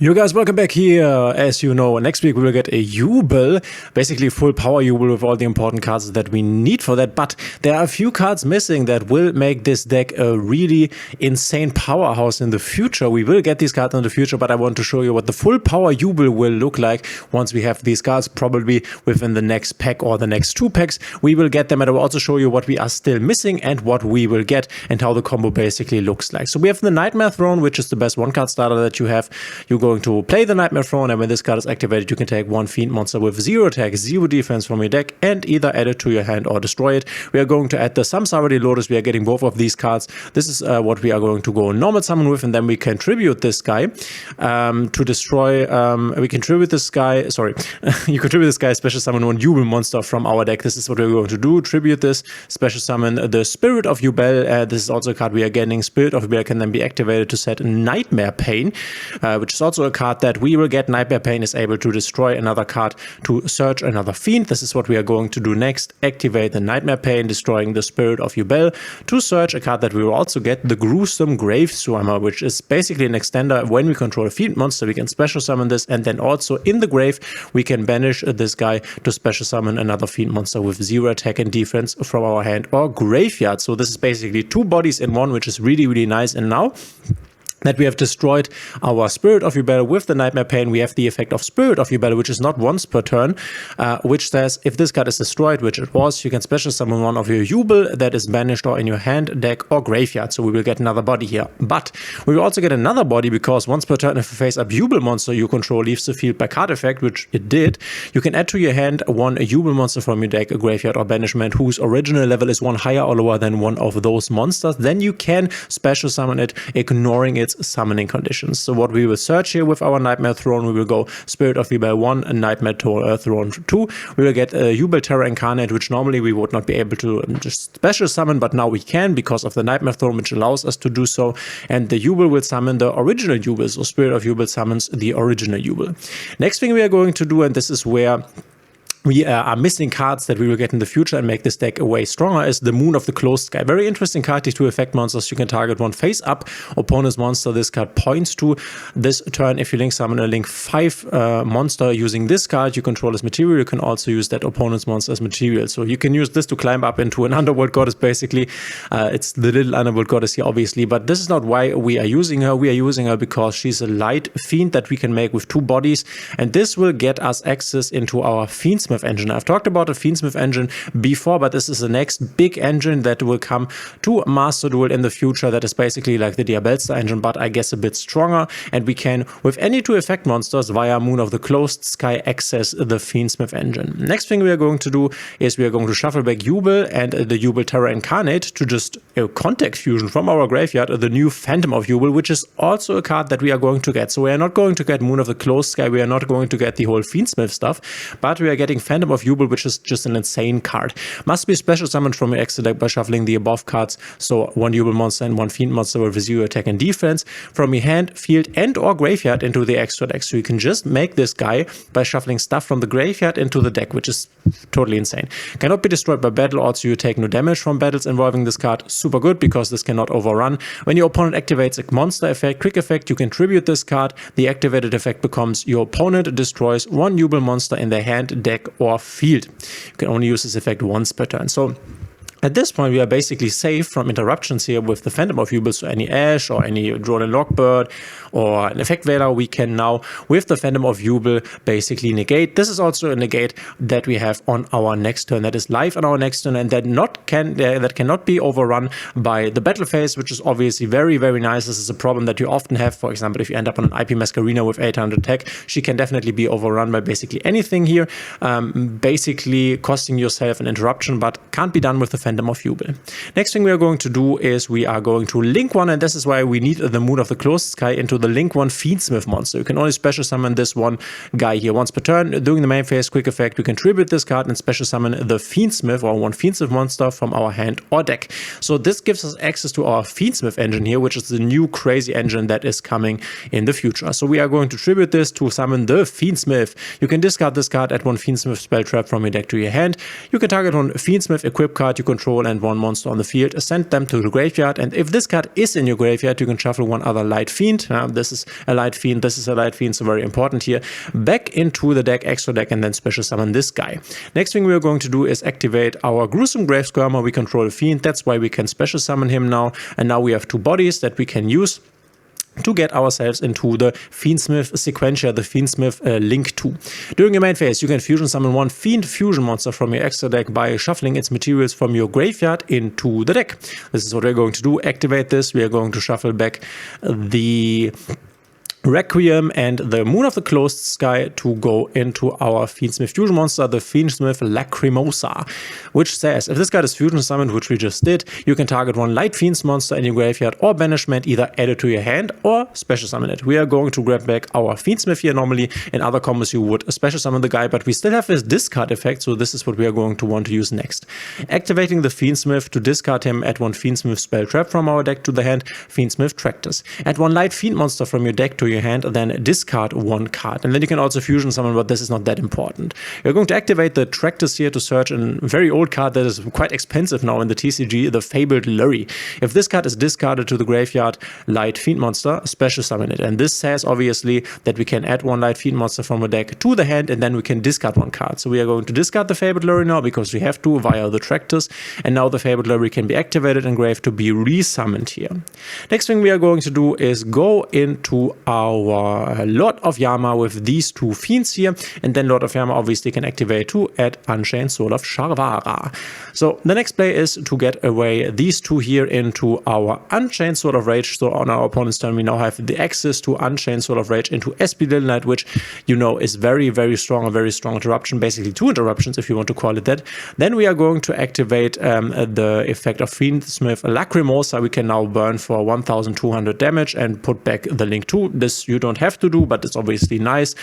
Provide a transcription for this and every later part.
You guys, welcome back here. As you know, next week we will get a Yubel, basically full power Yubel with all the important cards that we need for that, but there are a few cards missing that will make this deck a really insane powerhouse in the future. We will get these cards in the future, but I want to show you what the full power Yubel will look like once we have these cards, probably within the next pack or the next two packs. We will get them, and I will also show you what we are still missing and what we will get and how the combo basically looks like. So we have the Nightmare Throne, which is the best one card starter that you have. You go to play the Nightmare Throne, and when this card is activated, you can take one Fiend monster with 0 attack, 0 defense from your deck and either add it to your hand or destroy it. We are going to add the Samsaradi Lotus. We are getting both of these cards. This is what we are going to go normal summon with, and then we can tribute this guy to destroy. We can tribute this guy. Sorry, you can tribute this guy, special summon one Yubel monster from our deck. This is what we're going to do. Tribute this, special summon the Spirit of Yubel. This is also a card we are getting. Spirit of Yubel can then be activated to set Nightmare Pain, which is also a card that we will get. Nightmare Pain is able to destroy another card to search another fiend. This is what we are going to do next. Activate the Nightmare Pain, destroying the Spirit of Yubel to search a card that we will also get, the Gruesome Grave Swarmer, which is basically an extender. When we control a fiend monster, we can special summon this, and then also in the grave we can banish this guy to special summon another fiend monster with 0 attack and defense from our hand or graveyard. So this is basically two bodies in one, which is really, really nice. And now that we have destroyed our Spirit of Yubel with the Nightmare Pain, we have the effect of Spirit of Yubel, which is not once per turn, which says if this card is destroyed, which it was, you can special summon one of your Yubel that is banished or in your hand, deck, or graveyard. So we will get another body here. But we will also get another body because once per turn, if a face-up Yubel monster you control leaves the field by card effect, which it did, you can add to your hand one Yubel monster from your deck, a graveyard, or banishment whose original level is one higher or lower than one of those monsters. Then you can special summon it, ignoring its summoning conditions. So what we will search here with our Nightmare Throne, we will go Spirit of Yubel 1 and Nightmare Throne 2. We will get a Yubel Terror Incarnate, which normally we would not be able to just special summon, but now we can because of the Nightmare Throne, which allows us to do so. And the Yubel will summon the original Yubel. So Spirit of Yubel summons the original Yubel. Next thing we are going to do, and this is where we are missing cards that we will get in the future and make this deck way stronger, is the Moon of the Closed Sky. Very interesting card. These two effect monsters, you can target one face up opponent's monster. This card points to this turn. If you link summon a link 5 monster using this card you control as material, you can also use that opponent's monster as material. So you can use this to climb up into an underworld goddess, basically. It's the little underworld goddess here, obviously, but this is not why we are using her. We are using her because she's a light fiend that we can make with 2 bodies, and this will get us access into our Fiend Smith engine. I've talked about the Fiend Smith engine before, but this is the next big engine that will come to Master Duel in the future. That is basically like the Diabellstar engine, but I guess a bit stronger. And we can, with any 2 effect monsters via Moon of the Closed Sky, access the Fiend Smith engine. Next thing we are going to do is we are going to shuffle back Yubel and the Yubel Terror Incarnate to just contact fusion from our graveyard the new Phantom of Yubel, which is also a card that we are going to get. So we are not going to get Moon of the Closed Sky, we are not going to get the whole Fiend Smith stuff, but we are getting Phantom of Yubel, which is just an insane card. Must be special summoned from your extra deck by shuffling the above cards. So one Yubel monster and one Fiend monster with 0 attack and defense from your hand, field, and or graveyard into the extra deck. So you can just make this guy by shuffling stuff from the graveyard into the deck, which is totally insane. Cannot be destroyed by battle. Also, you take no damage from battles involving this card. Super good because this cannot overrun. When your opponent activates a monster effect, quick effect, you can tribute this card. The activated effect becomes your opponent destroys one Yubel monster in their hand, deck, or field. You can only use this effect once per turn. So at this point, we are basically safe from interruptions here with the Phantom of Yubel. So any Ash or any Drone Lockbird or an Effect Veiler, we can now, with the Phantom of Yubel, basically negate. This is also a negate that we have on our next turn, that is live on our next turn, and that cannot be overrun by the battle phase, which is obviously very, very nice. This is a problem that you often have. For example, if you end up on an IP Masquerena with 800 attack, she can definitely be overrun by basically anything here, basically costing yourself an interruption, but can't be done with the Phantom of Yubel. Next thing we are going to do is we are going to link one, and this is why we need the Moon of the Closed Sky, into the link one Fiend Smith monster. You can only special summon this one guy here once per turn. During the main phase, quick effect, you can tribute this card and special summon the Fiend Smith or one Fiend Smith monster from our hand or deck. So this gives us access to our Fiend Smith engine here, which is the new crazy engine that is coming in the future. So we are going to tribute this to summon the Fiend Smith. You can discard this card, add one Fiend Smith spell trap from your deck to your hand. You can target one Fiend Smith equip card you control control and one monster on the field, send them to the graveyard. And if this card is in your graveyard, you can shuffle one other Light Fiend. This is a Light Fiend, this is a Light Fiend, so very important here. Back into the deck, extra deck, and then special summon this guy. Next thing we are going to do is activate our Gruesome Grave Skirmer. We control a Fiend, that's why we can special summon him now. And now we have two bodies that we can use to get ourselves into the Fiend Smith sequentia, the Fiend Smith Link 2. During your main phase, you can fusion summon one Fiend fusion monster from your extra deck by shuffling its materials from your graveyard into the deck. This is what we're going to do. Activate this. We are going to shuffle back the Requiem and the Moon of the Closed Sky to go into our Fiend Smith fusion monster, the Fiend Smith Lacrimosa, which says if this card is fusion summoned, which we just did, you can target one Light Fiends monster in your graveyard or banishment, either add it to your hand or special summon it. We are going to grab back our Fiend Smith here. Normally in other combos you would special summon the guy, but we still have this discard effect, so this is what we are going to want to use next. Activating the Fiend Smith to discard him, add one Fiend Smith spell trap from our deck to the hand, Fiend Smith Tractus. Add one Light Fiend monster from your deck to your hand, then discard one card. And then you can also fusion summon, but this is not that important. You're going to activate the Tractus here to search a very old card that is quite expensive now in the TCG, the Fabled Lurry. If this card is discarded to the graveyard, Light Fiend monster, special summon it. And this says obviously that we can add one Light Fiend monster from a deck to the hand, and then we can discard one card. So we are going to discard the Fabled Lurry now because we have to via the Tractus, and now the Fabled Lurry can be activated in grave to be resummoned here. Next thing we are going to do is go into our Lord of Yama with these two Fiends here, and then Lord of Yama obviously can activate to add Unchained Soul of Sharvara. So the next play is to get away these two here into our Unchained Soul of Rage. So on our opponent's turn we now have the access to Unchained Soul of Rage into SP Little Knight, which you know is very, very strong, a very strong interruption, basically two interruptions if you want to call it that. Then we are going to activate the effect of Fiend Smith Lacrimosa. We can now burn for 1200 damage and put back the Link 2. This you don't have to do, but it's obviously nice,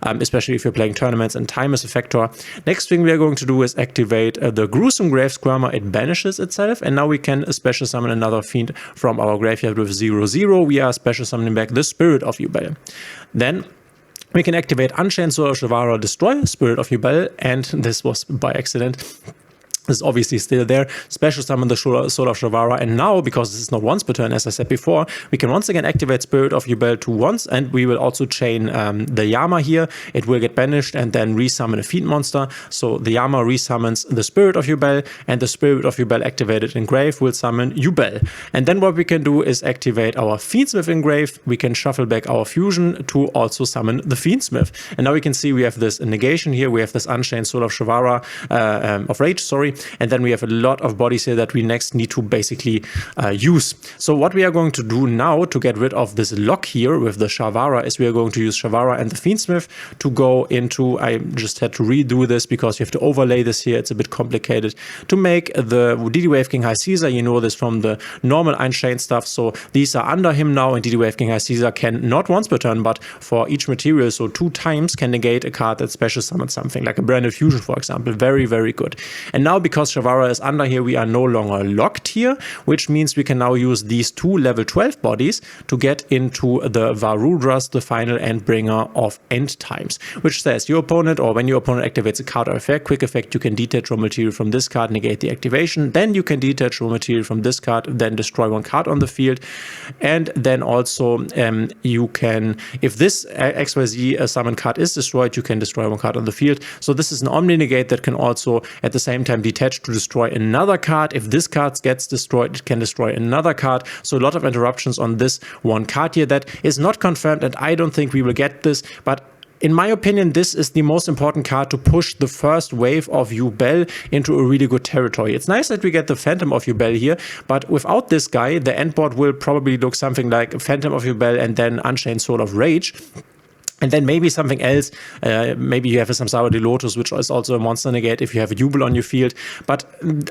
especially if you're playing tournaments and time is a factor. Next thing we are going to do is activate the Gruesome Grave Skirmer. It banishes itself, and now we can special summon another Fiend from our graveyard with 0/0. We are special summoning back the Spirit of Yubel. Then we can activate Unchained Soul of Shavara, destroy Spirit of Yubel, and this was by accident. Is obviously still there. Special summon the Soul of Shavara, and now, because this is not once per turn, as I said before, we can once again activate Spirit of Yubel to once, and we will also chain the Yama here. It will get banished and then resummon a Fiend monster. So the Yama resummons the Spirit of Yubel, and the Spirit of Yubel activated in grave will summon Yubel. And then what we can do is activate our Fiend Smith in grave. We can shuffle back our fusion to also summon the Fiend Smith. And now we can see we have this negation here. We have this Unchained Soul of Shavara, of Rage, sorry. And then we have a lot of bodies here that we next need to basically use. So what we are going to do now to get rid of this lock here with the Shavara is we are going to use Shavara and the Fiend Smith to go into, I just had to redo this because you have to overlay this here, it's a bit complicated, to make the DD Wave King High Caesar. You know this from the normal Unchained stuff. So these are under him now, and DD Wave King High Caesar can not once per turn, but for each material, so 2 times, can negate a card that special summons something, like a Branded Fusion, for example. Very, very good. And now because Shavara is under here, we are no longer locked here, which means we can now use these 2 level 12 bodies to get into the Varudras, the final Endbringer of End Times, which says your opponent, or when your opponent activates a card or effect, quick effect, you can detach raw material from this card, negate the activation, then you can detach raw material from this card, then destroy 1 card on the field, and then also you can, if this XYZ summon card is destroyed, you can destroy 1 card on the field. So this is an Omni Negate that can also at the same time detach to destroy another card. If this card gets destroyed, it can destroy another card. So a lot of interruptions on this 1 card here that is not confirmed, and I don't think we will get this, but in my opinion, this is the most important card to push the first wave of Yubel into a really good territory. It's nice that we get the Phantom of Yubel here, but without this guy, the end board will probably look something like Phantom of Yubel and then Unchained Soul of Rage. And then maybe something else, maybe you have a Samsara de Lotus, which is also a monster negate if you have a Yubel on your field. But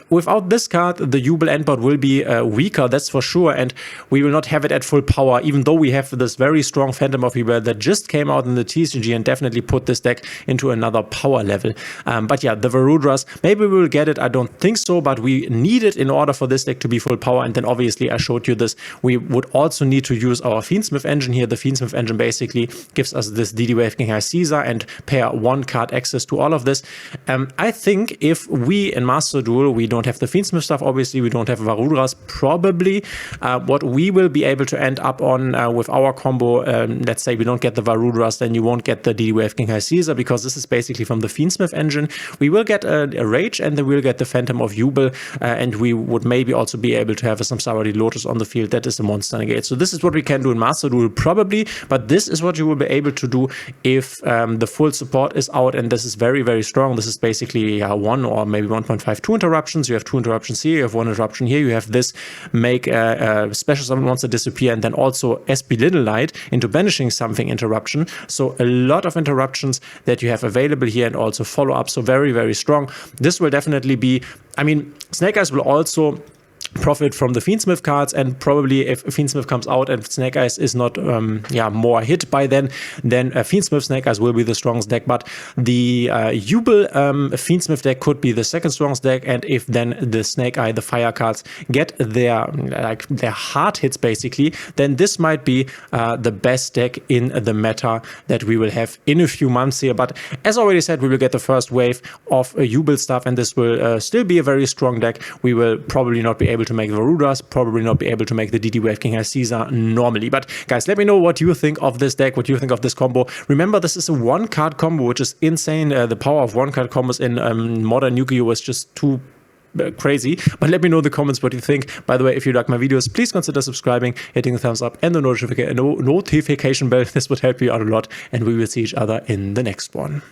without this card, the Yubel endboard will be weaker, that's for sure, and we will not have it at full power, even though we have this very strong Phantom of Yubel that just came out in the TCG and definitely put this deck into another power level. But yeah, the Varudras, maybe we will get it, I don't think so, but we need it in order for this deck to be full power. And then obviously I showed you this, we would also need to use our Fiend Smith engine here. The Fiend Smith engine basically gives us this DD Wave King High Caesar and pair 1 card access to all of this. I think if we in Master Duel, we don't have the Fiend Smith stuff, obviously, we don't have Varudras, probably what we will be able to end up on with our combo, let's say we don't get the Varudras, then you won't get the DD Wave King High Caesar, because this is basically from the Fiend Smith engine. We will get a Rage, and then we'll get the Phantom of Yubel, and we would maybe also be able to have a Samsara Lotus on the field. That is a monster negate. So this is what we can do in Master Duel, probably, but this is what you will be able to do if the full support is out, and this is very, very strong. This is basically 1 or maybe 1.52 interruptions. You have 2 interruptions here, you have 1 interruption here, you have this make a special summon monster disappear, and then also SB Little Light into banishing something interruption. So a lot of interruptions that you have available here, and also follow up. So very, very strong. This will definitely be, I mean, Snake Eyes will also profit from the Fiend Smith cards, and probably if Fiend Smith comes out and Snake Eyes is not more hit by then Fiend Smith Snake Eyes will be the strongest deck. But the Yubel Fiend Smith deck could be the second strongest deck, and if then the Snake Eye, the fire cards, get their hard hits basically, then this might be the best deck in the meta that we will have in a few months here. But as already said, we will get the first wave of Yubel stuff, and this will still be a very strong deck. We will probably not be able to make Varudras, probably not be able to make the DD Wave King High Caesar normally. But guys, let me know what you think of this deck, what you think of this combo. Remember, this is a 1-card combo, which is insane. The power of 1-card combos in modern Yu-Gi-Oh! Was just too crazy. But let me know in the comments what you think. By the way, if you like my videos, please consider subscribing, hitting the thumbs up and the notification bell. This would help you out a lot, and we will see each other in the next one.